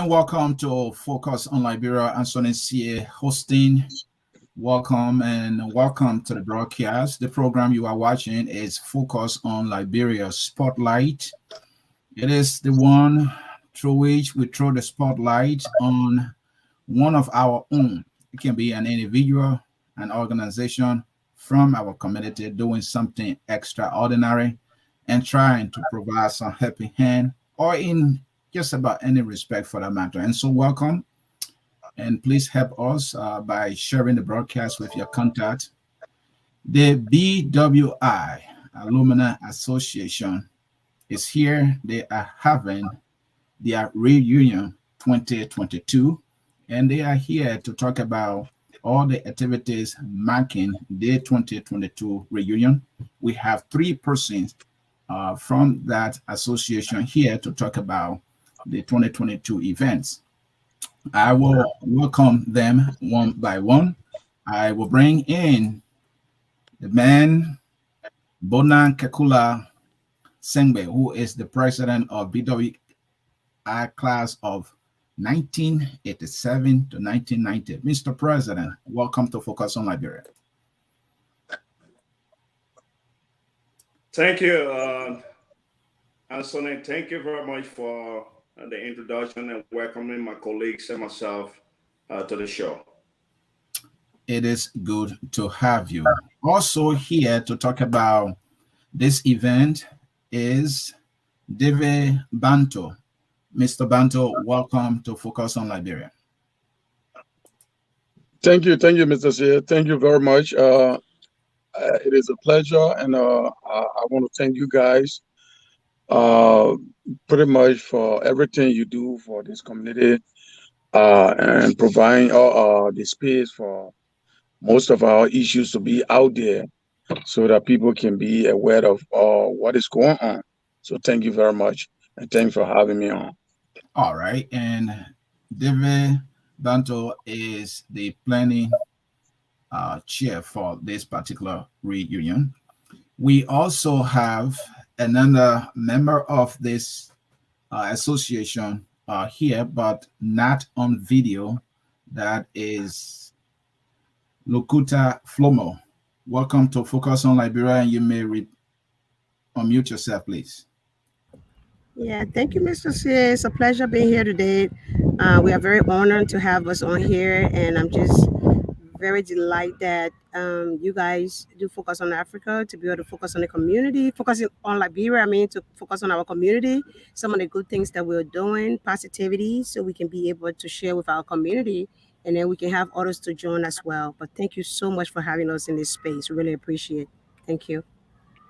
and welcome to Focus on Liberia. Anthony CA hosting. Welcome to the broadcast. The program you are watching is Focus on Liberia Spotlight. It is the one through which we throw the spotlight on one of our own. It can be an individual, an organization from our community doing something extraordinary and trying to provide some helping hand or in just about any respect for that matter. And so welcome, and please help us by sharing the broadcast with your contact. The BWI Alumni Association is here. They are having their reunion 2022, and they are here to talk about all the activities marking the 2022 reunion. We have 3 persons from that association here to talk about the 2022 events. I will welcome them one by one. I will bring in the man, Bonan Kekula Sengbe, who is the president of BWI class of 1987 to 1990. Mr. President, welcome to Focus on Liberia. Thank you, Anthony. Thank you very much for the introduction and welcoming my colleagues and myself to the show. It is good to have you. Also here to talk about this event is David Banto. Mr. Banto, welcome to Focus on Liberia. Thank you, Mr. Sia. Thank you very much. It is a pleasure, and I want to thank you guys pretty much for everything you do for this community and providing the space for most of our issues to be out there so that people can be aware of what is going on. So thank you very much, and thanks for having me on. All right, and David Banto is the planning chair for this particular reunion. We also have another member of this association here, but not on video. That is Lokuta Flomo. Welcome to Focus on Liberia, and you may unmute yourself, please. Yeah, thank you, Mr. C. It's a pleasure being here today. We are very honored to have us on here, and I'm just very delighted that you guys do focus on Africa, to be able to focus on the community, focusing on Liberia, to focus on our community, some of the good things that we're doing, positivity, so we can be able to share with our community, and then we can have others to join as well. But thank you so much for having us in this space. Really appreciate it. Thank you.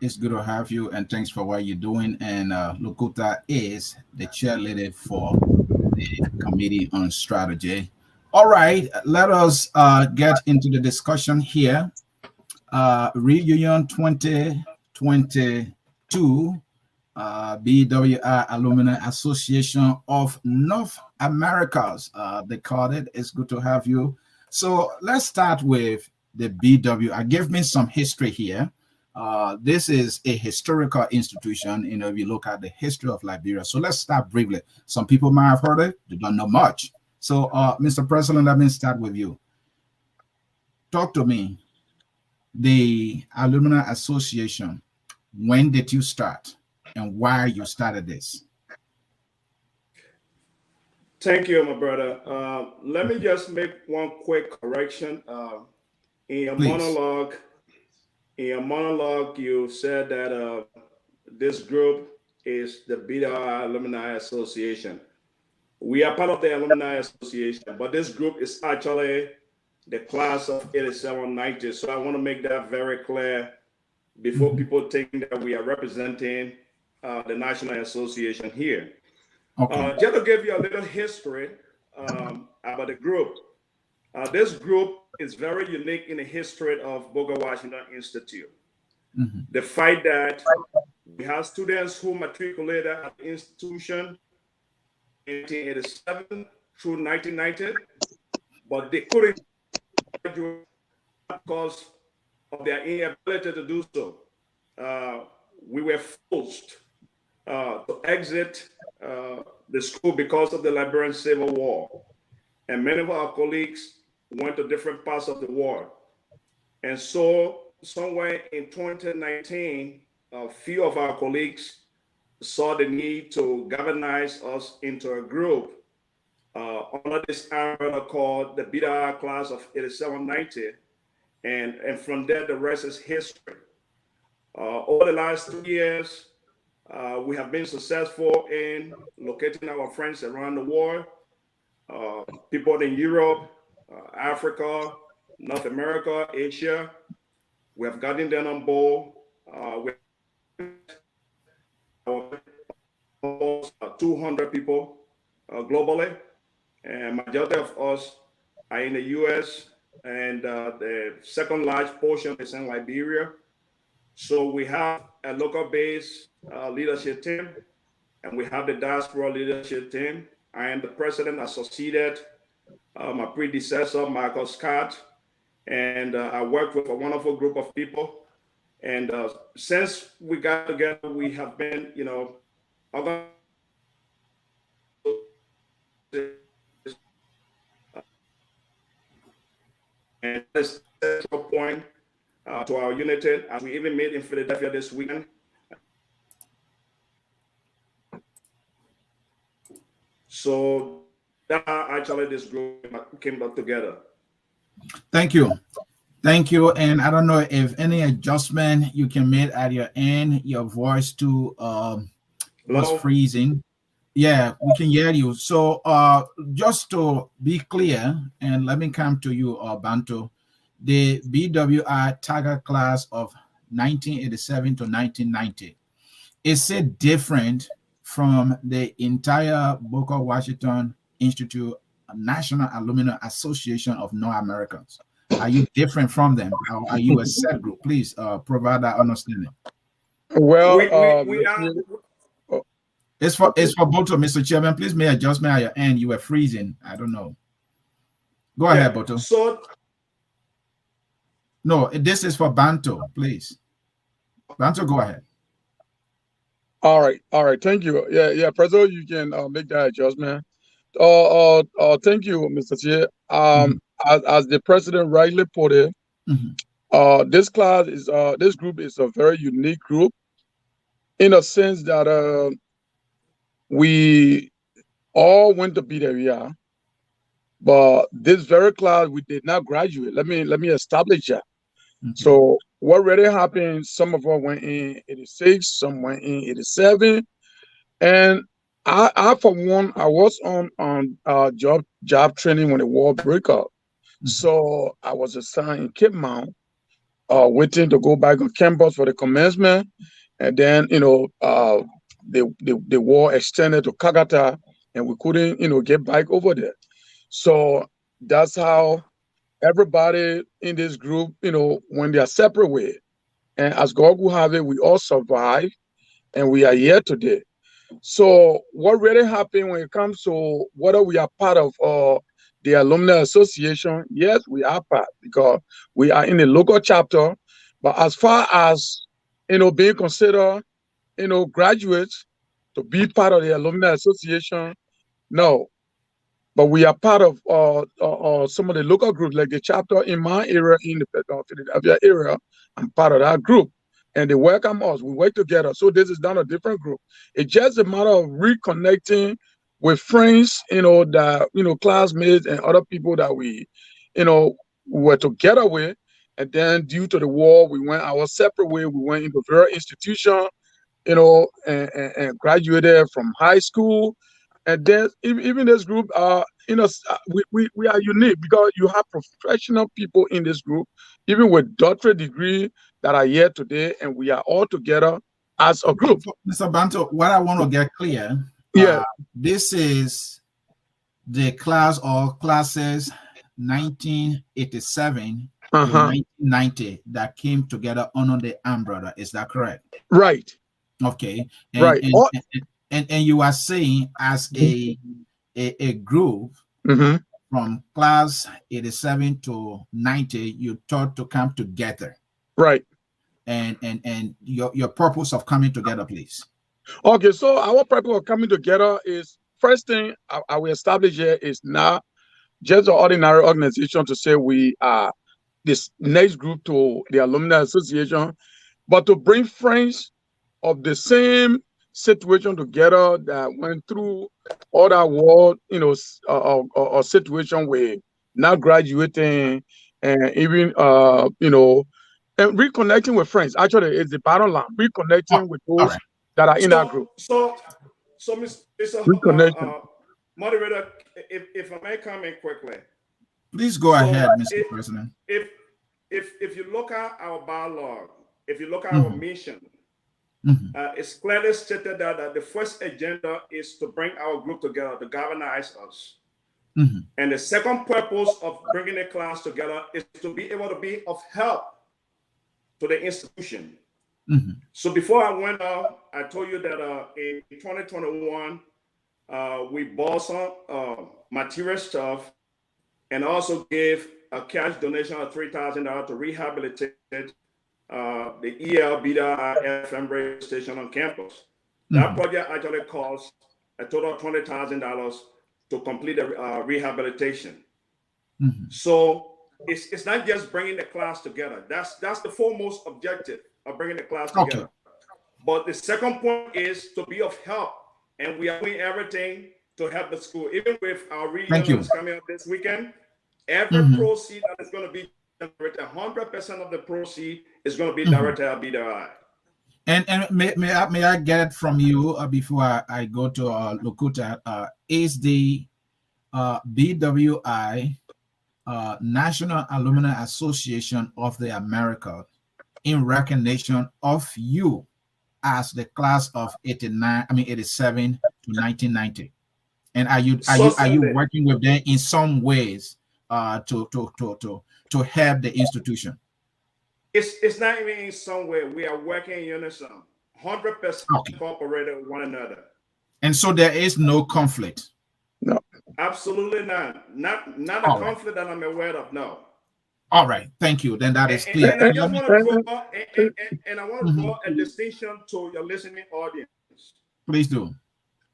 It's good to have you, and thanks for what you're doing. And Lokuta is the chairleader for the Committee on Strategy. All right, let us get into the discussion here. Reunion 2022, BWI Alumni Association of North Americas. They called it. It's good to have you. So let's start with the BWI. Give me some history here. This is a historical institution, if you look at the history of Liberia. So let's start briefly. Some people might have heard it, they don't know much. So, Mr. President, let me start with you. Talk to me. The Alumni Association, when did you start and why you started this? Thank you, my brother. Let me just make one quick correction. In your monologue, you said that this group is the BWI Alumni Association. We are part of the Alumni Association, but this group is actually the class of 87-90. So I want to make that very clear before people think that we are representing the National Association here. Okay. Just to give you a little history about the group. This group is very unique in the history of Booker Washington Institute. Mm-hmm. The fact that we have students who matriculated at the institution 1987 through 1990, but they couldn't graduate because of their inability to do so. We were forced to exit the school because of the Liberian Civil War. And many of our colleagues went to different parts of the world. And so somewhere in 2019, a few of our colleagues saw the need to galvanize us into a group under this umbrella called the BWI class of 8790. And from there, the rest is history. Over the last 3 years, we have been successful in locating our friends around the world, people in Europe, Africa, North America, Asia. We have gotten them on board. We have almost 200 people globally, and majority of us are in the US, and the second large portion is in Liberia. So we have a local-based leadership team, and we have the diaspora leadership team. I am the president. I succeeded my predecessor, Michael Scott, and I worked with a wonderful group of people. And since we got together, we have been, organized and this central point to our unity, as we even made in Philadelphia this weekend. So that actually this group came up together. Thank you. Thank you. And I don't know if any adjustment you can make at your end, your voice too was freezing. Yeah, we can hear you. So just to be clear, and let me come to you, Banto, the BWI Tiger class of 1987 to 1990, is it different from the entire Booker Washington Institute National Alumni Association of North Americans? Are you different from them? Or are you a set group? Please provide that understanding. Well, we are. It's for Boto, Mr. Chairman. Please make adjustment at your end. You were freezing. I don't know. Go ahead, Boto. So no, this is for Banto, please. Banto, go ahead. All right. Thank you. Yeah, President, you can make that adjustment. Thank you, Mr. Chair. As the president rightly put it, this class is this group is a very unique group in a sense that we all went to BWI, but this very class we did not graduate. Let me establish that. So what really happened? Some of us went in 86, some went in 87, and I for one, I was on job training when the war broke up. So I was assigned in Cape Mount, waiting to go back on campus for the commencement, and then the war extended to Kagata, and we couldn't get back over there. So that's how everybody in this group when they are separate way, and as God will have it, we all survived, and we are here today. So what really happened when it comes to whether we are part of the Alumni Association? Yes, we are part because we are in the local chapter. But as far as being considered graduates to be part of the Alumni Association, no. But we are part of some of the local groups, like the chapter in my area, in the Philadelphia area. I'm part of that group. And they welcome us. We work together. So this is not a different group. It's just a matter of reconnecting with friends, that classmates and other people that we were together with. And then due to the war, we went our separate way. We went into various institutions, and graduated from high school. And then even this group, we are unique because you have professional people in this group, even with doctorate degree, that are here today, and we are all together as a group. Mr. Banto, what I want to get clear, this is the class or classes 1987 to 1990 that came together under the umbrella. Is that correct? Right. Okay. Right. And you are saying as a group from class 87 to 90, you thought to come together. Right. And your purpose of coming together, please. Okay, so our purpose of coming together is first thing I will establish here is not just an ordinary organization to say we are this next group to the Alumni Association, but to bring friends of the same situation together that went through all that world, a situation where now graduating and even, and reconnecting with friends. Actually, it's the bottom line. Reconnecting with all those right. that are in our group. So, Mr. Reconnection. Moderator, if I may comment quickly. Please go ahead, Mr. President. If you look at our bylaw, if you look at our mission, it's clearly stated that the first agenda is to bring our group together, to galvanize us. And the second purpose of bringing the class together is to be able to be of help to the institution. So before I went out, I told you that in 2021, we bought some material stuff and also gave a cash donation of $3,000 to rehabilitate the EL BWI FM radio station on campus. That project actually cost a total of $20,000 to complete the rehabilitation. So it's not just bringing the class together. That's the foremost objective of bringing the class together. But the second point is to be of help, and we are doing everything to help the school. Even with our reunion coming up this weekend, every proceed that is going to be generated, 100% of the proceed is going to be directed at BWI. And may I get it from you before I go to Lokuta? Is the BWI National Alumni Association of the Americas in recognition of you as the class of 87 to 1990? And are you working with them in some ways to help the institution? It's not even in some way. We are working in unison, 100% cooperated with one another. And so there is no conflict. No, absolutely not. Not a conflict that I'm aware of. No. All right, thank you. Then that is clear. And I just want to draw a distinction to your listening audience. Please do.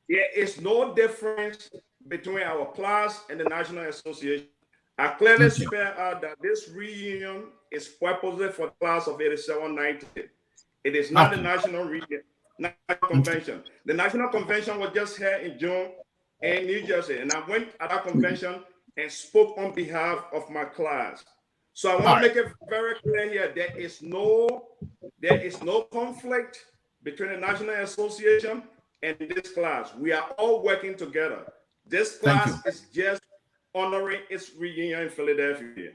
There is no difference between our class and the National Association. I clearly spell out that this reunion is purposely for the class of 87-90. It is not the national convention. The national convention was just here in June in New Jersey, and I went at that convention and spoke on behalf of my class. So I want to make it very clear here: there is no conflict between the National Association and this class. We are all working together. This class is just honoring its reunion in Philadelphia.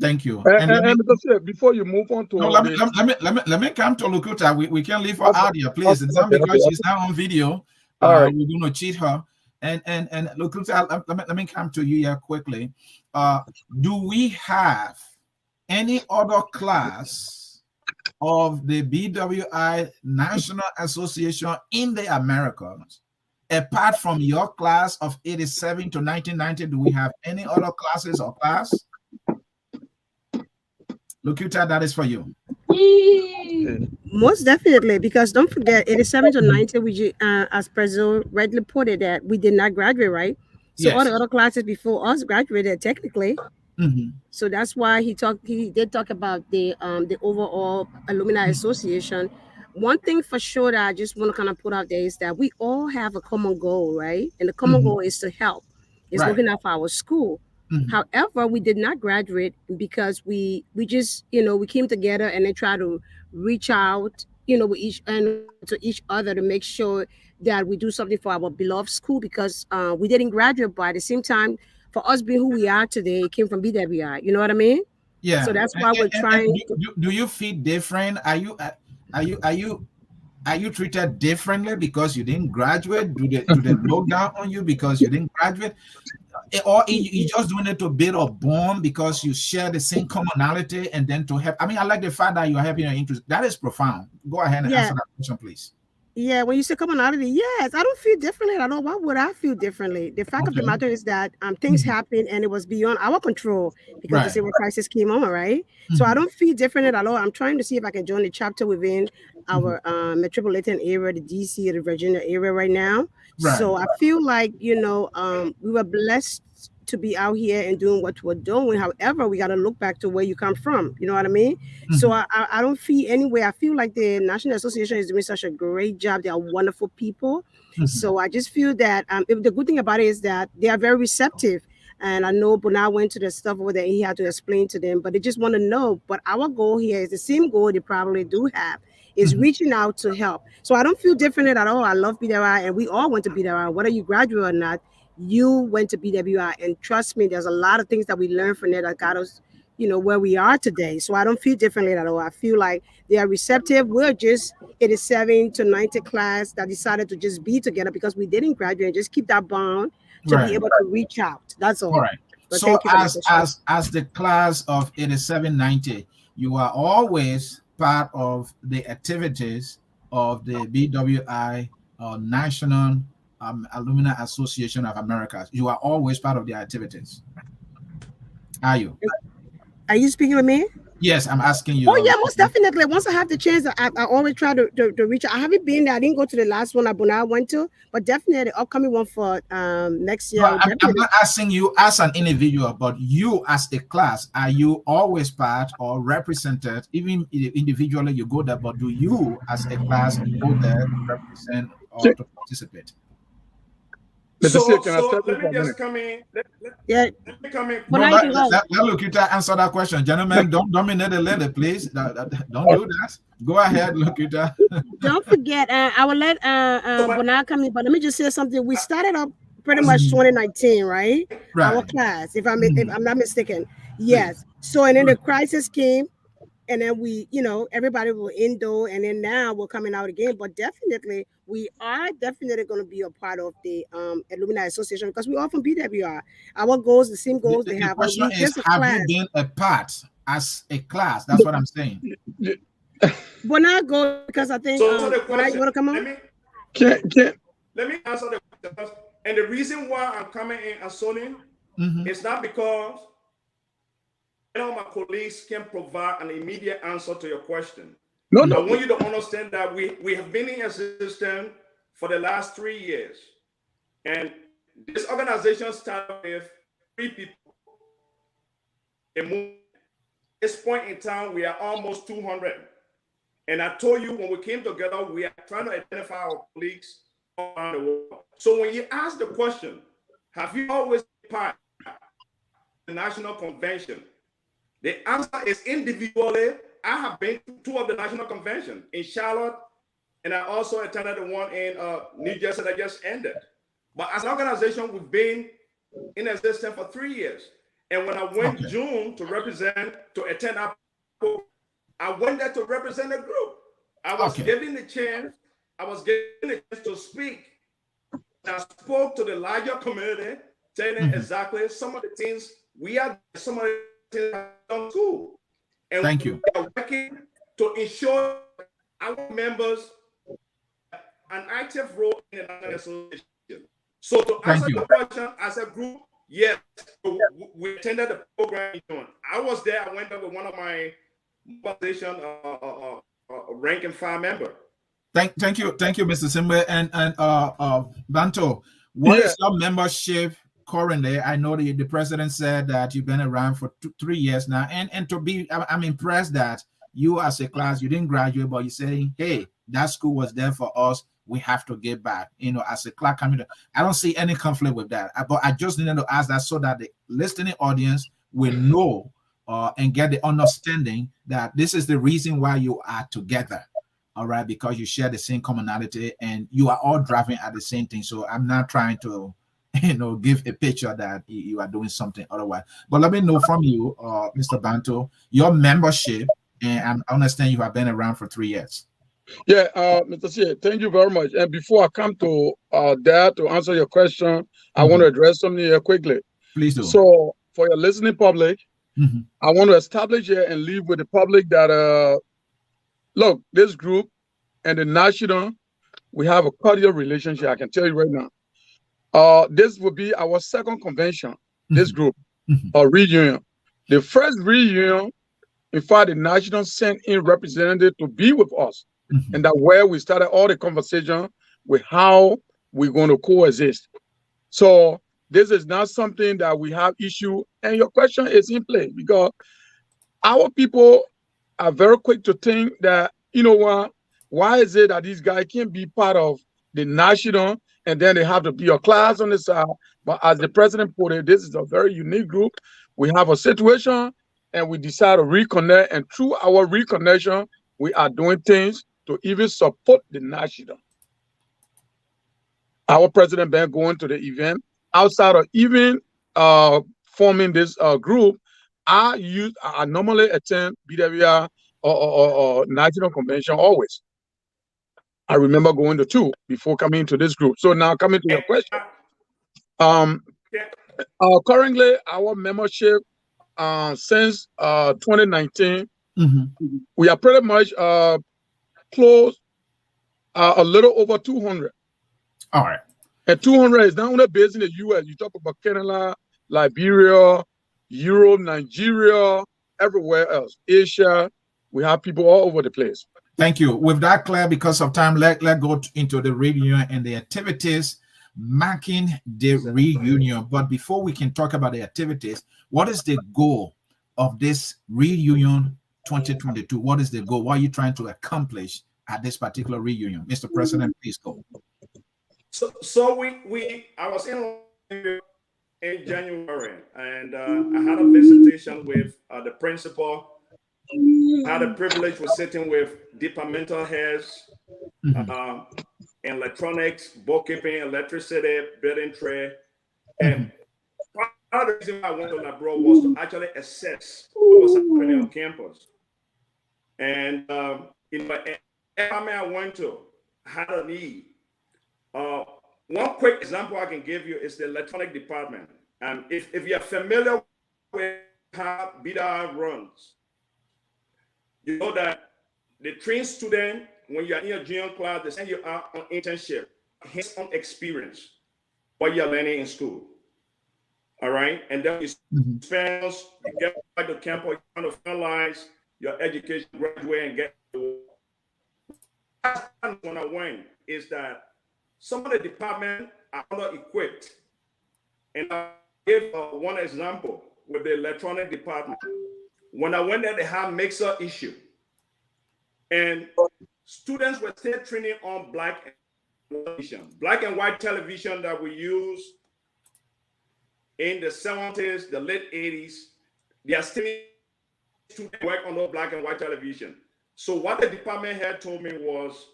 Thank you. And before you move on to let me come to Lokuta. We can leave her out here, please. It's not because she's now on video. We're going to cheat her. And Lokuta, let me come to you here quickly. Do we have any other class of the BWI National Association in the Americas? Apart from your class of 87 to 1990, do we have any other classes or class? Lokuta, that is for you. Most definitely, because don't forget, 87 to 90, we, as President rightly put it, that we did not graduate, right? So all the other classes before us graduated technically. So that's why he did talk about the overall Alumni Association. One thing for sure that I just want to kind of put out there is that we all have a common goal, right? And the common goal is to help. It's looking out for our school. However, we did not graduate because we just, we came together and then try to reach out, with to each other to make sure that we do something for our beloved school, because we didn't graduate, but at the same time, for us being who we are today, it came from BWI. You know what I mean? Yeah. So that's why we're trying. Do you feel different? Are you treated differently because you didn't graduate? Do they look down on you because you didn't graduate? Or you just doing it to build a bond because you share the same commonality and then to help? I mean, I like the fact that you are helping your interest. That is profound. Go ahead and answer that question, please. Yeah, when you say commonality, yes, I don't feel differently at all. Why would I feel differently? The fact of the Okay. matter is that things happen and it was beyond our control because the Right. civil crisis came on, right? So I Mhm. don't feel different at all. I'm trying to see if I can join the chapter within Mhm. our metropolitan area, the DC, the Virginia area right now. Right. So I feel like, we were blessed to be out here and doing what we're doing. However, we got to look back to where you come from. You know what I mean? So Mhm. I don't feel anyway. I feel like the National Association is doing such a great job. They are wonderful people. Mhm. So I just feel that the good thing about it is that they are very receptive. And I know Bernard went to the stuff over there. He had to explain to them, but they just want to know. But our goal here is the same goal they probably do have is Mhm. reaching out to help. So I don't feel different at all. I love BWI and we all went to BWI, whether you graduate or not. You went to BWI and trust me, there's a lot of things that we learned from there that got us where we are today. So I don't feel differently at all. I feel like they are receptive. We're just 87 to 90 class that decided to just be together because we didn't graduate and just keep that bond to be Right. able to reach out. That's All all. right. But So thank you for the question. as the class of 8790, you are always part of the activities of the BWI National Alumni Association of America. You are always part of the activities. Are you? Are you speaking with me? Yes, I'm asking you. Oh yeah, most definitely. Once I have the chance, I always try to reach out. I haven't been there. I didn't go to the last one I went to, but definitely the upcoming one for next year. No, I would I'm definitely. not asking you as an individual, but you as a class, are you always part or represented, even individually you go there, but do you as a class go there to represent or Can- to participate? Mr. C, So can I step so in let me for a minute? just come in. Yeah, Let me come in. but No, now you can go. let Lukita answer that question. Gentlemen, don't dominate the lady, please. Don't do that. Go ahead, Lukita. Don't forget, I will let So but Bonar come in, but let me just say something. We started up pretty much Mhm. 2019, right? Our Right. class, if Mhm. I'm not mistaken. Please. Yes. So and then Go the ahead. crisis came, and then we, everybody were indoor, and then now we're coming out again. But definitely, we are definitely going to be a part of the Alumni Association because we all from BWR. Our goals, the same goals The, they the have. question We is, just a have you class. been a part as a class? That's what I'm saying. Y- Bonar go because I think so the Bonar, you question. want to come on? Let me Can let me answer the question first. And the reason why I'm coming in as Sony Mhm. is not because my colleagues can provide an immediate answer to your question. no, I no. want you to understand that we have been in existence for the last 3 years. And this organization started with 3 people. At this point in time, we are almost 200. And I told you when we came together, we are trying to identify our colleagues around the world. So when you ask the question, have you always been part of the national convention? The answer is individually. I have been to 2 of the national convention in Charlotte, and I also attended the one in New Jersey that just ended. But as an organization, we've been in existence for 3 years. And when I went Okay. June to attend our program, I went there to represent the group. I was Okay. given the chance. I was given the chance to speak. And I spoke to the larger community, telling them Mhm. exactly some of the things we are, some of the things I've done too. And Thank we you. are working to ensure our members an active role in the National Association. So to Thank answer you. your question, as a group, yes, we attended the program. I was there. I went there with one of my organization rank and file member. Thank you, Mr. Simbe and Banto. What Yeah, is your membership currently? I know the president said that you've been around for 3 years now, and to be, I'm impressed that you as a class you didn't graduate, but you're saying, hey, that school was there for us. We have to give back. As a class community, I don't see any conflict with that. But I just needed to ask that so that the listening audience will know and get the understanding that this is the reason why you are together. All right, because you share the same commonality and you are all driving at the same thing. So I'm not trying to give a picture that you are doing something otherwise. But let me know from you, Mr. Banto, your membership, and I understand you have been around for 3 years. yeah, Mr. C, thank you very much. And before I come to that to answer your question, I want to address something here quickly. Please do. So, for your listening public, Mhm. I want to establish here and leave with the public that look, this group and the national We have a cordial relationship. I can tell you right now. This will be our second convention, this group, or reunion. The first reunion, in fact, the national sent in representative to be with us. And that where we started all the conversation with how we're going to coexist. So this is not something that we have issue. And your question is in play because our people are very quick to think that, you know what, why is it that these guys can't be part of the national and then they have to be a class on the side? But as the president put it, this is a very unique group. We have a situation and we decide to reconnect. And through our reconnection, we are doing things to even support the national. Our president been going to the event outside of even forming this group. I normally attend BWI or national convention always. I remember going to two before coming to this group. So now coming to your question, currently our membership since 2019, we are pretty much close a little over 200. All right. And 200 is not only based in the U.S. You talk about Canada, Liberia, Europe, Nigeria, everywhere else, Asia. We have people all over the place. Thank you. With that clear, because of time, let go into the reunion and the activities marking the reunion. But before we can talk about the activities, what is the goal of this reunion 2022? What is the goal? What are you trying to accomplish at this particular reunion? Mr. President, please go. So I was in January, and I had a visitation with the principal. I had a privilege of sitting with departmental heads, electronics, bookkeeping, electricity, building trade. And part of the reason why I went on abroad was to actually assess what was happening on campus. And every I went to had a need. One quick example I can give you is the electronic department. If you're familiar with how BWI runs, you know that the trained student, when you're in your junior class, they send you out on internship, hands-on experience, what you're learning in school. All right, and then you spend, you get back to campus, you want to finalize your education, graduate, and get. When I went, is that some of the departments are not equipped. And I gave one example with the electronic department. When I went there, they had mixer issue. And students were still training on black and white television that we use in the 70s, the late 80s. They are still students work on those black and white television. So what the department head told me was,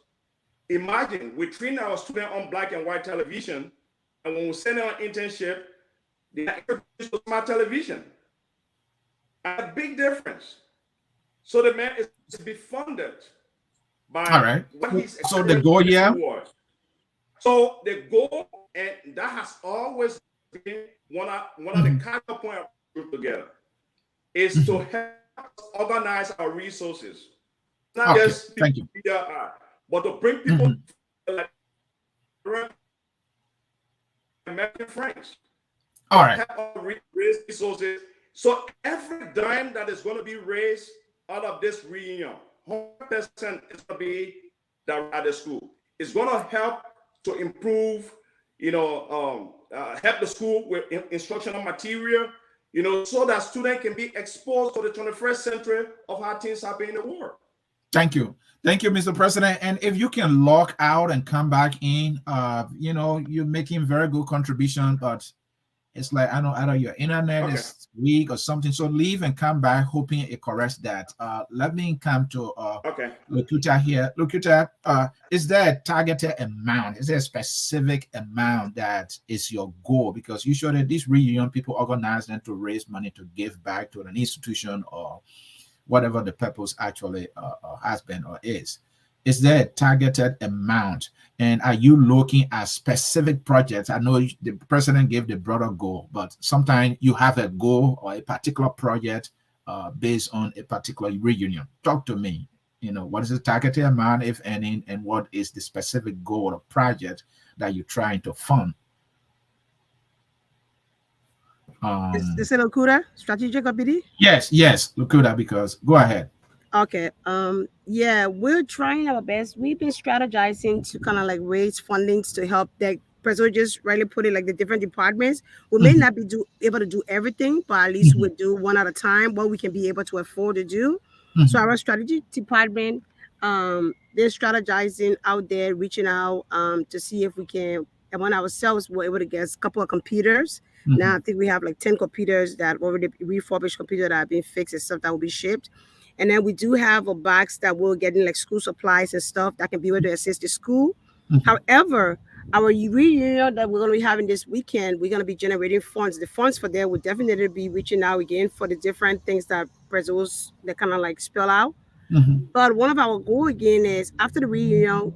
imagine we train our students on black and white television, and when we send them on internship, they are introduced to smart television. A big difference. So the man is to be funded by what he's so the goal here. So the goal, and that has always been one of the counterpoint group together, is to help organize our resources. Not just people, but to bring people like American friends. All right. Raise resources. So every dime that is going to be raised out of this reunion, 100% is going to be at the school. It's going to help to improve, help the school with instructional material, so that students can be exposed to the 21st century of how things happen in the world. Thank you. Thank you, Mr. President. And if you can log out and come back in, you're making very good contribution, but it's like, I know either your internet is weak or something. So leave and come back, hoping it corrects that. Let me come to Locuta here. Locuta, is there a targeted amount? Is there a specific amount that is your goal? Because usually these reunion people organize them to raise money to give back to an institution or whatever the purpose actually has been or is. Is there a targeted amount? And are you looking at specific projects? I know the president gave the broader goal, but sometimes you have a goal or a particular project based on a particular reunion. Talk to me. what is the targeted amount, if any, and what is the specific goal or project that you're trying to fund? Is it Okuda, Strategic Committee? Yes, Lukuda, because go ahead. Okay. Yeah, we're trying our best. We've been strategizing to kind of like raise fundings to help that person just really put it like the different departments. We may Mhm, not be able to do everything, but at least mhm, we'll do one at a time what we can be able to afford to do. So mhm, our strategy department, they're strategizing out there, reaching out to see if we can. And when ourselves were able to get a couple of computers. Now I mhm, think we have like 10 computers that already refurbished computers that have been fixed and stuff that will be shipped. And then we do have a box that we're getting like school supplies and stuff that can be able to assist the school. mhm, However, our reunion that we're going to be having this weekend, we're going to be generating funds. The funds for there will definitely be reaching out again for the different things that Brazil's that kind of like spell out. mhm, But one of our goal again is after the reunion,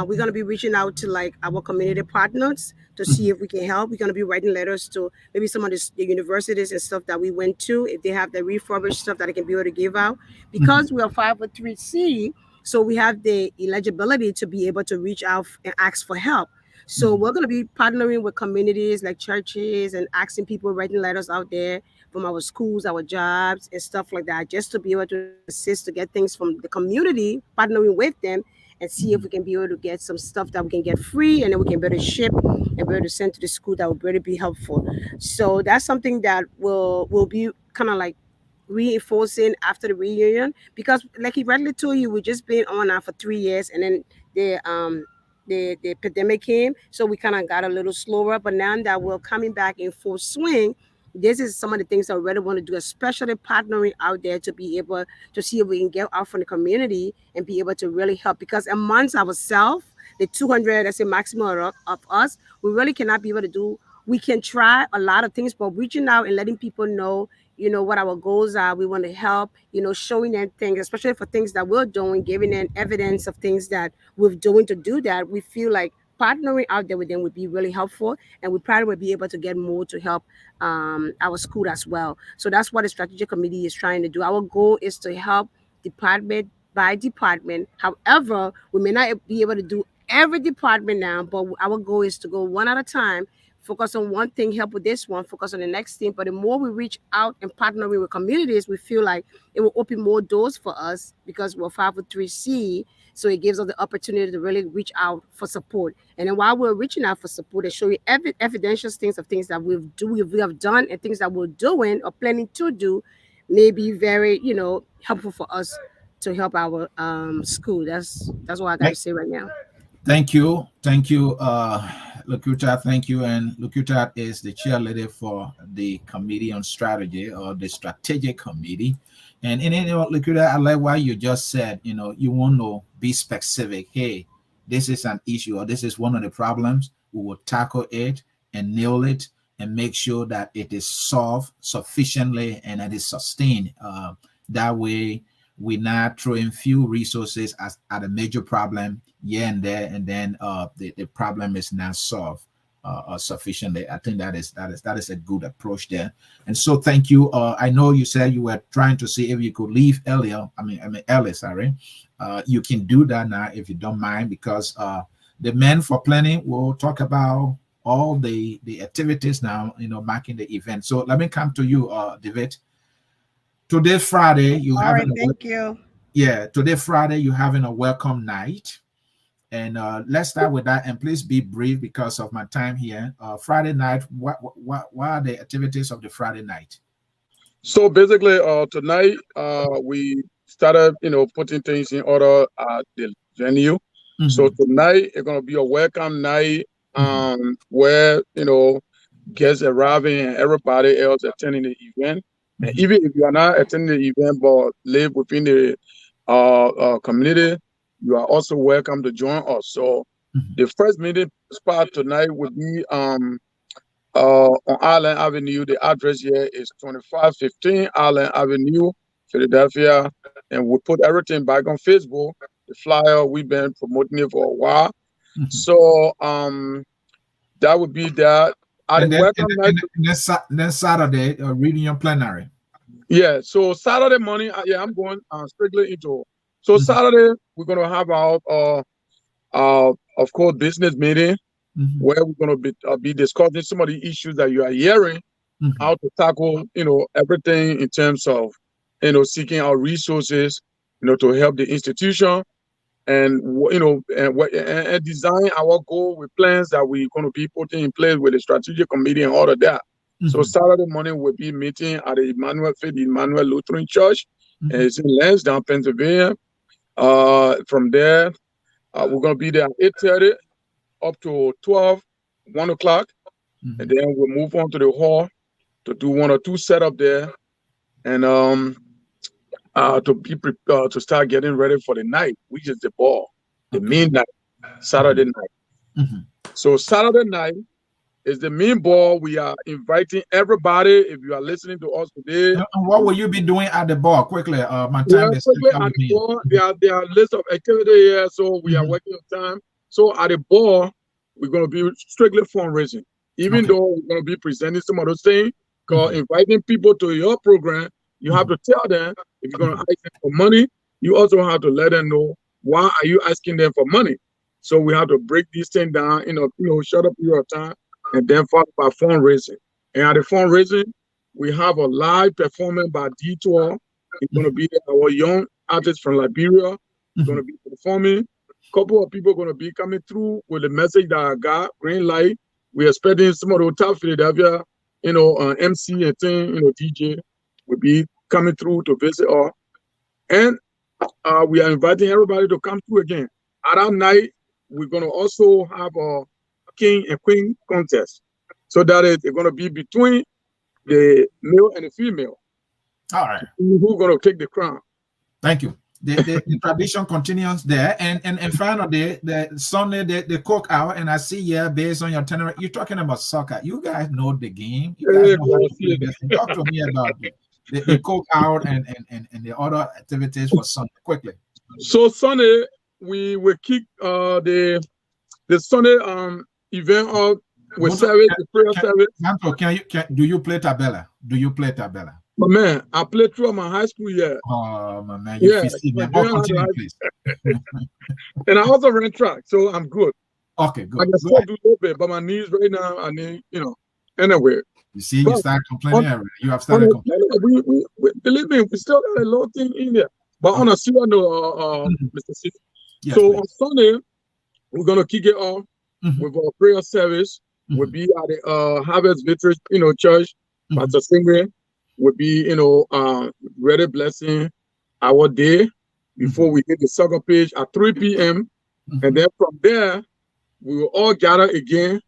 we're gonna be reaching out to like our community partners to see mhm, if we can help. We're gonna be writing letters to maybe some of the universities and stuff that we went to, if they have the refurbished stuff that they can be able to give out. mhm, Because we are 503C, so we have the eligibility to be able to reach out and ask for help. So mhm, we're gonna be partnering with communities like churches and asking people writing letters out there from our schools, our jobs, and stuff like that, just to be able to assist to get things from the community, partnering with them, and see if we mhm. can be able to get some stuff that we can get free, and then we can be able to ship and be able to send to the school that would really be helpful. So that's something that will be kind of like reinforcing after the reunion because like he rightly told you, we just been on now for 3 years and then the pandemic came, so we kind of got a little slower, but now that we're coming back in full swing, this is some of the things I really want to do, especially partnering out there to be able to see if we can get out from the community and be able to really help. Because amongst ourselves, the 200, that's the maximum of us, we really cannot be able to do. We can try a lot of things, but reaching out and letting people know, what our goals are, we want to help, showing them things, especially for things that we're doing, giving them evidence of things that we're doing to do that. We feel like partnering out there with them would be really helpful, and we probably would be able to get more to help our school as well. So that's what the strategic committee is trying to do. Our goal is to help department by department. However, we may not be able to do every department now, but our goal is to go one at a time, focus on one thing, help with this one, focus on the next thing. But the more we reach out and partnering with communities, we feel like it will open more doors for us because we're 503C. So it gives us the opportunity to really reach out for support. And then while we're reaching out for support and showing evidential things of things that we have done and things that we're doing or planning to do, may be very, helpful for us to help our school. That's what I got to say right now. Thank you, Lukuta. Thank you, and Lukuta is the cheerleader for the Committee on Strategy or the Strategic Committee. And Lukuta, I like what you just said. You want to be specific. Hey, this is an issue, or this is one of the problems. We will tackle it and nail it, and make sure that it is solved sufficiently and that is sustained. That way, we're not throwing few resources at a major problem here and there, and then the problem is not solved sufficiently. I think that is a good approach there. And so thank you. I know you said you were trying to see if you could leave earlier. I mean Ellis, sorry. You can do that now if you don't mind, because the men for planning will talk about all the activities now, marking the event. So let me come to you, David. Today Friday, you All right, having thank you. today Friday you having a welcome night. And let's start with that. And please be brief because of my time here. Friday night, what are the activities of the Friday night? So basically, tonight we started, putting things in order at the venue. So Mhm, tonight it's gonna be a welcome night, mhm, where guests arriving and everybody else attending the event. And mhm, even if you are not attending the event but live within the community, you are also welcome to join us. So mhm. the first meeting spot tonight would be on Island Avenue. The address here is 2515 Island Avenue, Philadelphia. And we put everything back on Facebook. The flyer, we've been promoting it for a while. Mhm. So that would be that. At And the then welcome night, then Saturday, reading your plenary. yeah. So Saturday morning, yeah, I'm going strictly into So Saturday, we're going to have our of course, business meeting where we're going to be discussing some of the issues that you are hearing, how to tackle, everything in terms of, seeking out resources, to help the institution and, and design our goal with plans that we're going to be putting in place with the strategic committee and all of that. So Saturday morning we'll be meeting at the Emmanuel Lutheran Church, and it's in Lansdowne, Pennsylvania. From there, we're going to be there at 8:30 up to 12, 1 o'clock. And then we'll move on to the hall to do 1 or 2 setup there. And to be prepared to start getting ready for the night, which is the ball, the main night, Saturday night. So Saturday night is the main ball. We are inviting everybody. If you are listening to us today, and what will you be doing at the ball? Quickly, my time is quickly at the ball. There are lists of activity here, so we are working on time. So at the ball, we're going to be strictly fundraising, even though we're going to be presenting some of those things. Because inviting people to your program, you have to tell them if you're going to ask them for money, you also have to let them know why are you asking them for money. So we have to break these things down, shut up your time, and then followed by fundraising. And at the fundraising, we have a live performance by Detour. It's going to be our young artists from Liberia. Going to be performing. A couple of people going to be coming through with the message that I got, green light. We're expecting some of the top Philadelphia, MC and thing, DJ will be coming through to visit us. And we are inviting everybody to come through again. At that night, we're going to also have a king and queen contest. So that is going to be between the male and the female. All right. Who's going to take the crown? Thank you. The tradition continues there, and finally the Sunday the cookout, and I see based on your tenor, you're talking about soccer. You guys know the game. You guys know how to play this. Talk to me about the cookout and the other activities for Sunday quickly. So Sunday we will kick the Sunday event off with service, the prayer service. Do you play tabella? Do you play tabella? But man, I played through my high school year. Oh my man, you continue, please. And I also ran track, so I'm good. Okay, good. I can still do a little bit, but my knees right now, I need, anyway. You see, you start complaining already. You have started complaining. We believe me, we still got a little thing in there. But on a serious note, Mr. C. Yes, so please. on Sunday, we're gonna kick it off with our prayer service. We'll be at the Harvest Victory, Church. Pastor Singh would be, ready blessing our day before we hit the soccer pitch at 3 p.m. And then from there, we will all gather again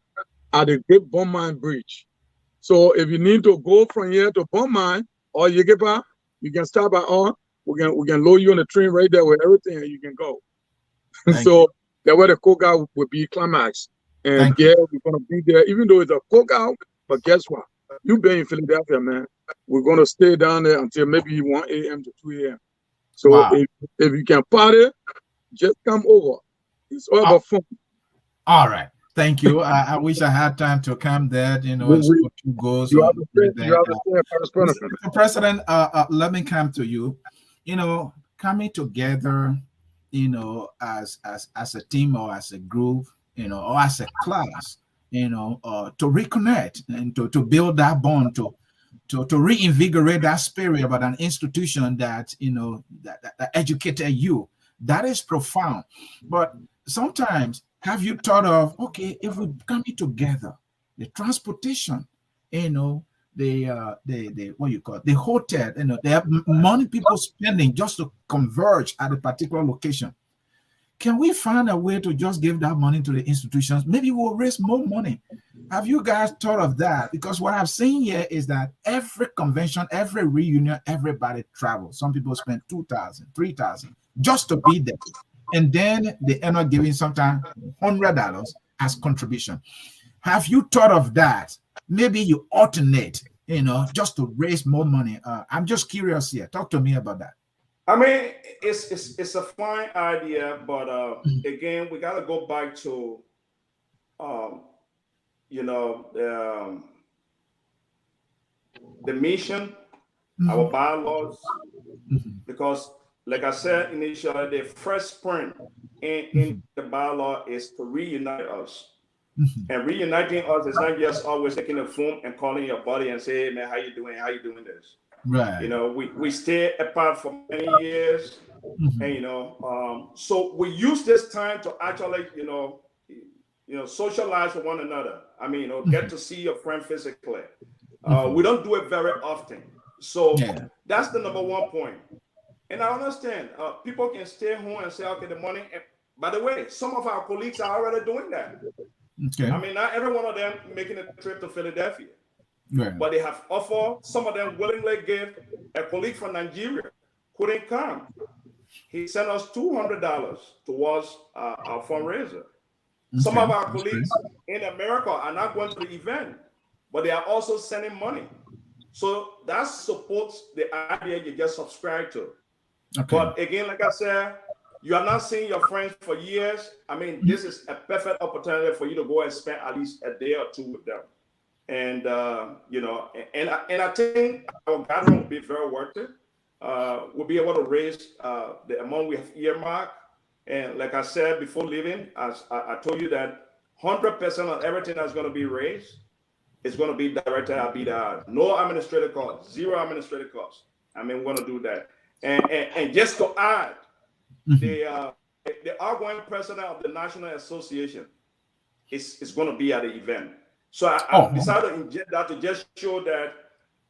at the Great Bond Bridge. So if you need to go from here to Bond or Yegepa, you can stop by on. We can load you on the train right there with everything, and you can go. So that's where the cookout will be climax. And we're gonna be there, even though it's a cookout. But guess what? You've been in Philadelphia, man. We're gonna stay down there until maybe 1 a.m. to 2 a.m. So if you can party, just come over. It's all about fun. All right. Thank you. I wish I had time to come there, as two goes. President, let me come to you. Coming together, as a team or as a group, or as a class, to reconnect and to build that bond, to reinvigorate that spirit about an institution that that educated you. That is profound. But sometimes, have you thought of, okay, if we come together, the transportation, the what you call it, the hotel, they have money people spending just to converge at a particular location. Can we find a way to just give that money to the institutions? Maybe we'll raise more money. Have you guys thought of that? Because what I've seen here is that every convention, every reunion, everybody travels. Some people spend $2,000, $3,000 just to be there. And then they end up giving sometimes $100 as contribution. Have you thought of that? Maybe you alternate, just to raise more money. I'm just curious here. Talk to me about that. I mean, it's a fine idea, but again, we got to go back to, the mission, our bylaws, because like I said initially, the first print in the bylaw is to reunite us. And reuniting us is not just always taking a phone and calling your buddy and say, hey man, how you doing? How you doing this? Right. You know, we stay apart for many years. And you know, so we use this time to actually, socialize with one another. I mean, get to see your friend physically. We don't do it very often. So that's the number one point. And I understand people can stay home and say, okay, the money. And by the way, some of our colleagues are already doing that. Okay. I mean, not every one of them making a trip to Philadelphia, Right. but they have offered. Some of them willingly gave. A colleague from Nigeria couldn't come. He sent us $200 towards our fundraiser. Some of our colleagues in America are not going to the event, but they are also sending money. So that supports the idea you just subscribe to. Okay. But again, like I said, you are not seeing your friends for years. I mean, this is a perfect opportunity for you to go and spend at least a day or two with them. And, and I think our gathering will be very worth it. We'll be able to raise the amount we have earmarked. And like I said before leaving, as I told you that 100% of everything that's going to be raised is going to be directed at BWI. No administrative costs, zero administrative costs. I mean, we're going to do that. And just to add, the outgoing president of the National Association is going to be at the event. So I decided to inject that to just show that,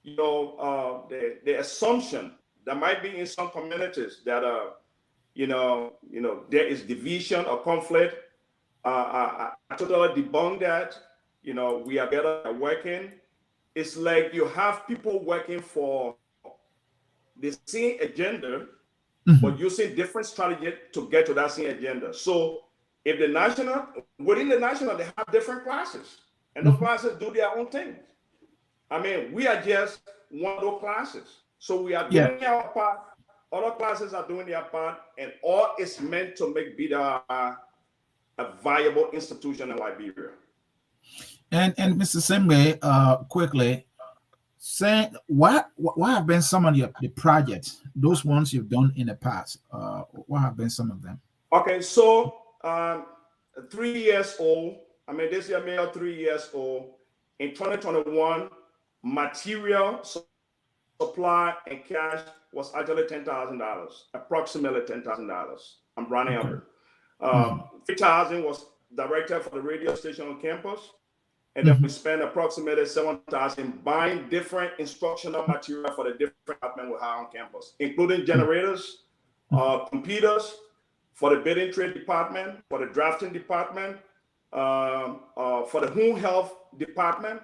the assumption that might be in some communities that, there is division or conflict. I totally debunk that. We are better at working. It's like you have people working for the same agenda, but using different strategies to get to that same agenda. So if within the national, they have different classes, and those classes do their own thing. I mean, we are just one of those classes. So we are doing our part, other classes are doing their part, and all is meant to make BWI a viable institution in Liberia. And Mr. Sembe, quickly, saying what have been some of the projects, those ones you've done in the past? What have been some of them? Okay, so 3 years old. I mean, this year made 3 years old. In 2021, material supply and cash was actually $10,000, approximately $10,000. I'm running up it. 3,000 was directed for the radio station on campus. And then we spent approximately 7,000 buying different instructional material for the different departments we have on campus, including generators, computers for the bidding trade department, for the drafting department, for the home health department.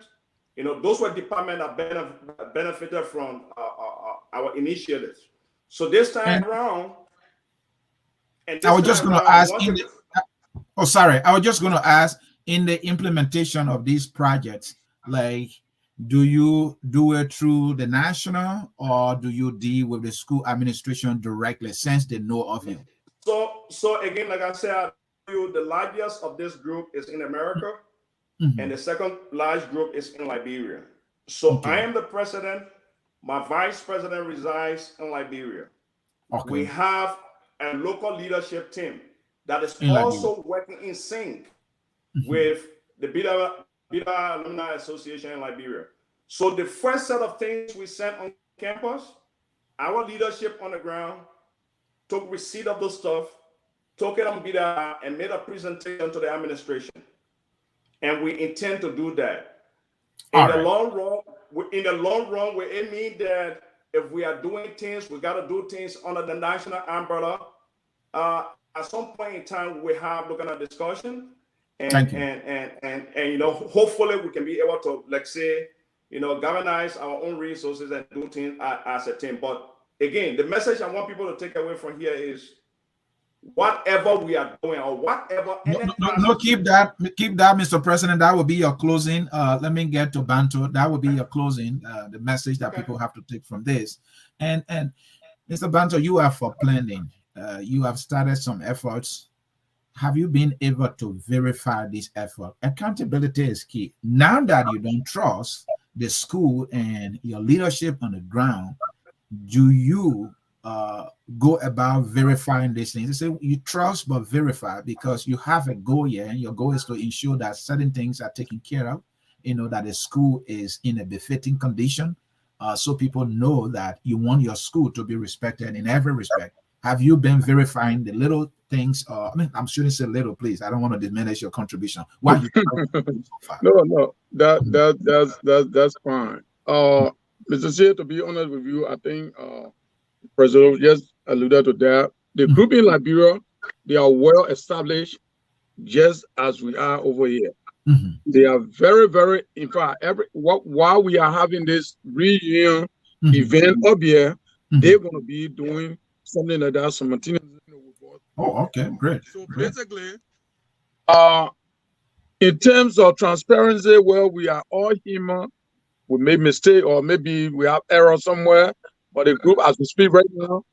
Those were departments that benefited from our initiatives. So this time around, I was just going to ask. I was just going to ask. In the implementation of these projects, like, do you do it through the national, or do you deal with the school administration directly since they know of you? So again, like I said, the largest of this group is in America, and the second large group is in Liberia. So I am the president. My vice president resides in Liberia. We have a local leadership team that is also working in sync with the BWI Alumni Association in Liberia. So the first set of things we sent on campus, our leadership on the ground took receipt of the stuff, took it on BWI, and made a presentation to the administration. And we intend to do that. In the long run, we mean that if we are doing things, we got to do things under the national umbrella. At some point in time, we have looking at discussion. And hopefully we can be able to, like say, galvanize our own resources and do things as a team. But again, the message I want people to take away from here is whatever we are doing or whatever. Keep that, Mr. President. That will be your closing. Let me get to Bantu. That will be your closing. The message that people have to take from this. And Mr. Bantu, you are for planning. You have started some efforts. Have you been able to verify this effort? Accountability is key. Now that you don't trust the school and your leadership on the ground, do you go about verifying these things? They say you trust but verify, because you have a goal here, and your goal is to ensure that certain things are taken care of, that the school is in a befitting condition, so people know that you want your school to be respected in every respect. Have you been verifying the little things? I mean, I'm shouldn't say little, please. I don't want to diminish your contribution. Why you so far? No, that's fine. Mr. C, to be honest with you, I think President just alluded to that. The group in Liberia, they are well established, just as we are over here. Mm-hmm. They are very, very. In fact, while we are having this reunion event up here, they're going to be doing something like that simultaneously. Oh, okay, great. So basically, in terms of transparency, well, we are all human. We made mistake, or maybe we have error somewhere. But the group, as we speak right now,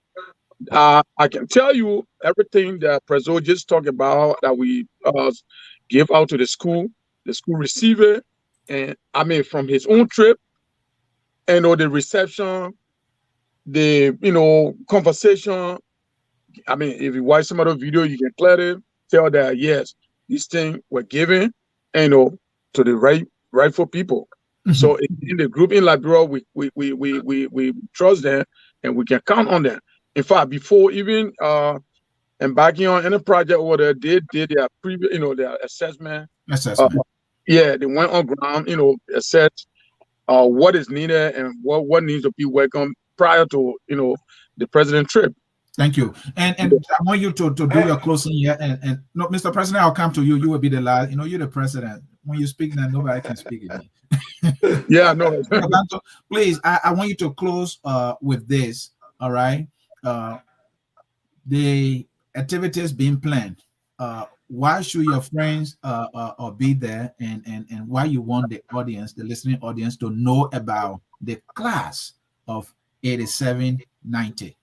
I can tell you everything that Prezo just talked about that we give out to the school receive it, and I mean from his own trip, and the reception, the conversation. I mean, if you watch some of the video, you can clearly tell that yes, these things were given, to the rightful people. So in the group in Liberia, we trust them, and we can count on them. In fact, before even embarking on any project over there, they did their previous, their assessment. Yeah, they went on ground, assess what is needed and what needs to be worked on prior to the president trip. Thank you. And I want you to do your closing here. And no, Mr. President, I'll come to you. You will be the last. You're the president. When you speak, then nobody can speak again. Yeah, no. Please, I want you to close with this. All right. The activities being planned. Why should your friends be there, and why you want the audience, the listening audience, to know about the class of 8790?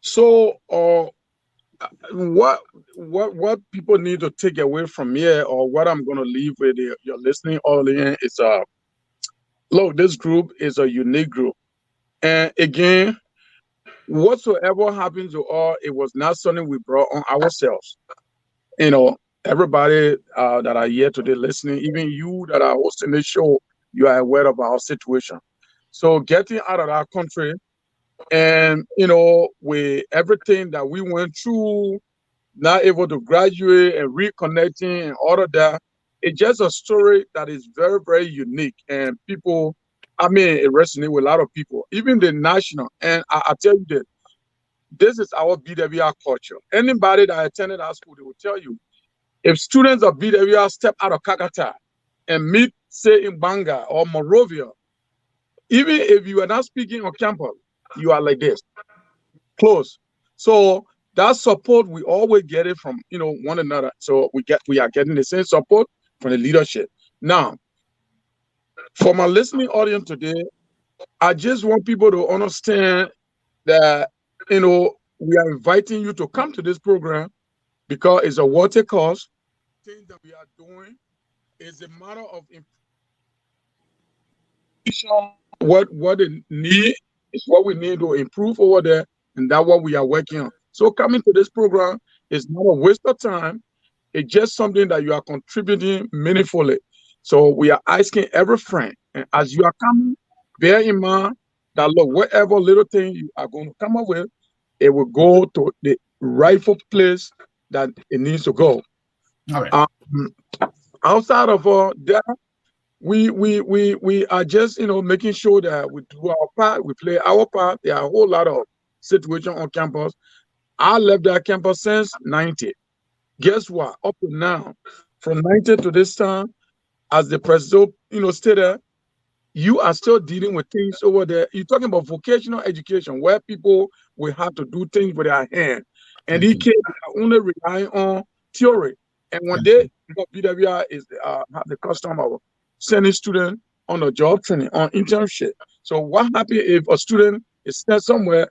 So, what people need to take away from here, or what I'm going to leave with your listening audience is, look, this group is a unique group, and again, whatsoever happens to us, it was not something we brought on ourselves. Everybody that are here today listening, even you that are hosting this show, you are aware of our situation. So, getting out of our country. And, with everything that we went through, not able to graduate and reconnecting and all of that, it's just a story that is very, very unique. And people, I mean, it resonates with a lot of people, even the national. And I tell you that this is our BWI culture. Anybody that attended our school, they will tell you, if students of BWI step out of Kakata and meet, say, in Banga or Morovia, even if you are not speaking on campus, you are like this, close. So that support, we always get it from one another. So we are getting the same support from the leadership. Now, for my listening audience today, I just want people to understand that we are inviting you to come to this program because it's a worthy cause. Things that we are doing is a matter of what they need. It's what we need to improve over there, and that's what we are working on. So coming to this program is not a waste of time. It's just something that you are contributing meaningfully. So we are asking every friend, and as you are coming, bear in mind that look, whatever little thing you are going to come up with, it will go to the rightful place that it needs to go. All right. Outside of that, we are just making sure that we do our part, we play our part. There are a whole lot of situations on campus. I left that campus since 90. Guess what? Up to now, from 90 to this time, as the president stated, you are still dealing with things over there. You're talking about vocational education, where people will have to do things with their hand, and these kids are only relying on theory. And when BWI is have the custom of sending students on a job training, on internship. So what happens if a student is sent somewhere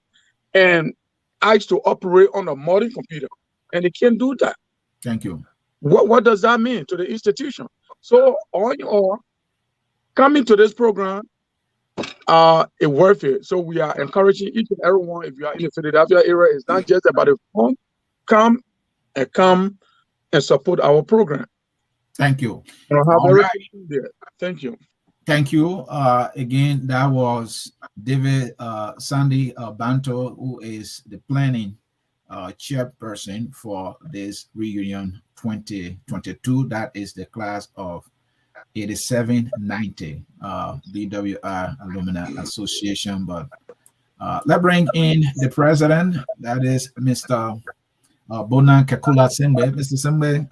and asked to operate on a modern computer, and they can't do that? Thank you. What does that mean to the institution? So all in all, coming to this program worth it. So we are encouraging each and everyone, if you are in the Philadelphia area, it's not just about a phone. Come and support our program. Thank you. We'll have All right. everything there. Thank you. Thank you. Again, that was David Sandy Banto, who is the planning chairperson for this reunion 2022. That is the class of 8790 BWI Alumni Association. But let's bring in the president. That is Mr. Bonan Kekula Sembe. Mr. Sembe,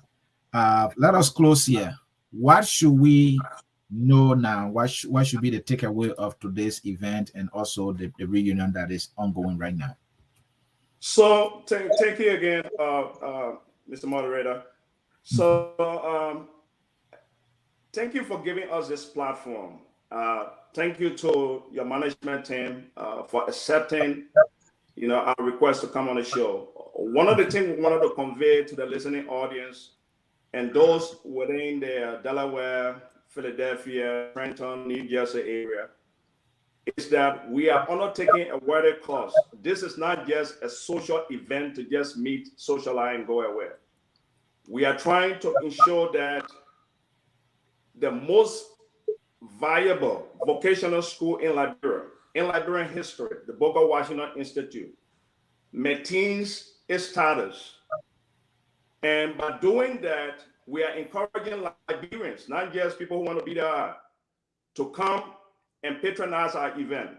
let us close here. What should we know now? What should be the takeaway of today's event and also the reunion that is ongoing right now? So thank you again, Mr. Moderator. So thank you for giving us this platform. Thank you to your management team for accepting, our request to come on the show. One of the things we wanted to convey to the listening audience and those within the Delaware, Philadelphia, Trenton, New Jersey area is that we are undertaking a worthy cause. This is not just a social event to just meet, socialize, and go away. We are trying to ensure that the most viable vocational school in Liberian history, the Booker Washington Institute, maintains its status. And by doing that, we are encouraging Liberians, not just people who want to be there, to come and patronize our event.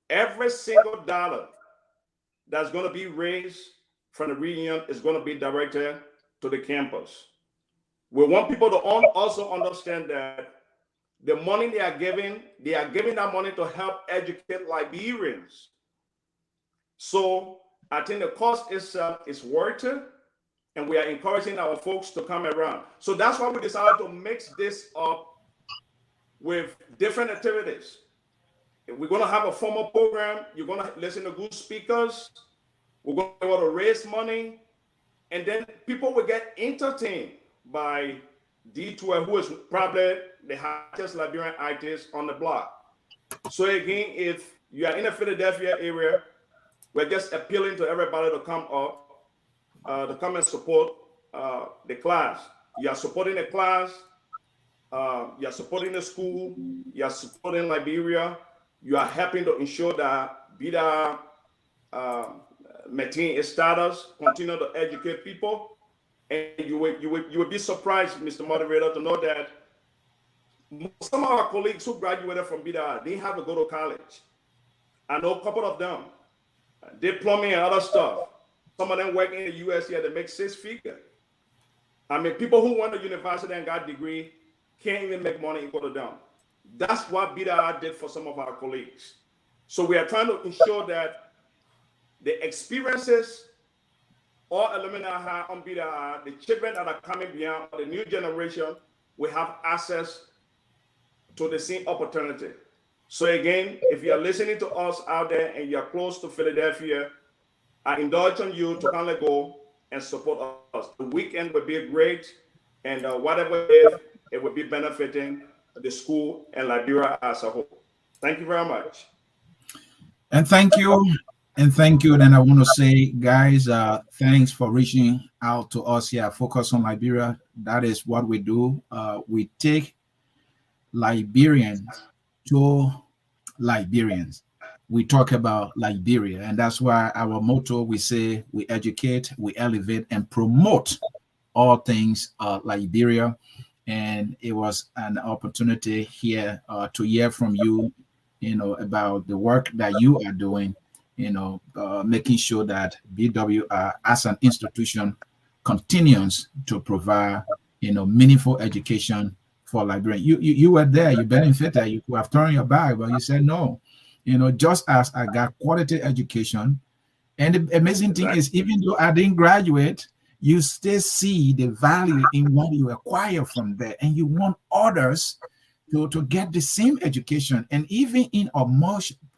Every single dollar that's going to be raised from the reunion is going to be directed to the campus. We want people to also understand that the money they are giving that money to help educate Liberians. So I think the cost itself is worth it, and we are encouraging our folks to come around. So that's why we decided to mix this up with different activities. We're going to have a formal program. You're going to listen to good speakers. We're going to be able to raise money. And then people will get entertained by D12, who is probably the hottest Liberian artist on the block. So again, if you are in the Philadelphia area, we're just appealing to everybody to come up, to come and support the class. You are supporting the class. You are supporting the school. You are supporting Liberia. You are helping to ensure that BIDA maintain its status, continue to educate people. And you will be surprised, Mr. Moderator, to know that some of our colleagues who graduated from BIDA, they have to go to college. I know a couple of them. They plumbing and other stuff. Some of them work in the US here, they make 6 figures. I mean, people who went to university and got a degree can't even make money equal to them. That's what BWI did for some of our colleagues. So we are trying to ensure that the experiences all alumni have on BWI, the children that are coming beyond, the new generation, will have access to the same opportunity. So again, if you are listening to us out there and you're close to Philadelphia, I indulge on you to kind of go and support us. The weekend will be great, and whatever it will be benefiting the school and Liberia as a whole. Thank you very much. And thank you. And thank you. And I want to say, guys, thanks for reaching out to us here at Focus on Liberia. That is what we do. We take Liberians to Liberians. We talk about Liberia, and that's why our motto, we say we educate, we elevate, and promote all things Liberia. And it was an opportunity here to hear from you, about the work that you are doing, making sure that BWI as an institution continues to provide, meaningful education for Liberians. You were there, you benefited, you could have turned your back, but you said no. Just as I got quality education, and the amazing thing is, even though I didn't graduate, you still see the value in what you acquire from there, and you want others to get the same education, and even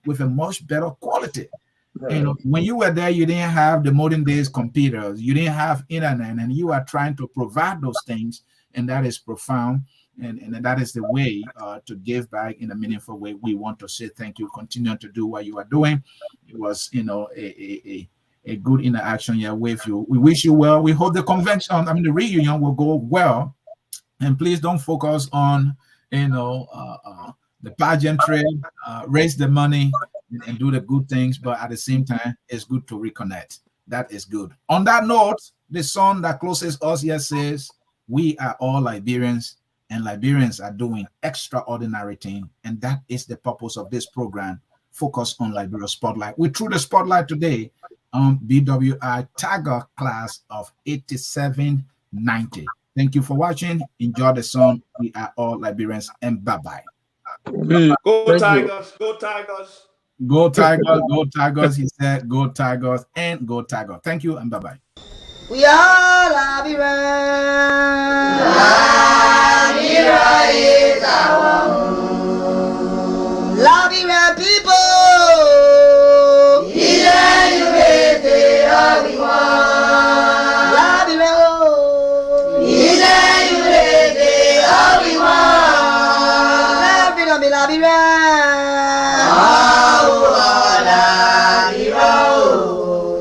with a much better quality. Right. When you were there, you didn't have the modern days computers, you didn't have internet, and you are trying to provide those things, and that is profound. And that is the way to give back in a meaningful way. We want to say thank you. Continue to do what you are doing. It was, a good interaction here with you. We wish you well. We hope the convention, the reunion will go well. And please don't focus on, the pageantry, raise the money and do the good things. But at the same time, it's good to reconnect. That is good. On that note, the song that closes us here says, we are all Liberians, and Liberians are doing extraordinary things. And that is the purpose of this program, Focus on Liberia Spotlight. We threw the spotlight today on BWI Tiger class of 8790. Thank you for watching. Enjoy the song. We are all Liberians, and bye-bye. Go Tigers, go Tigers. Go Tigers, go Tigers. He said, go Tigers and go Tigers. Thank you and bye-bye. We are Liberians. Liberia is our home. Liberian people. Liberia.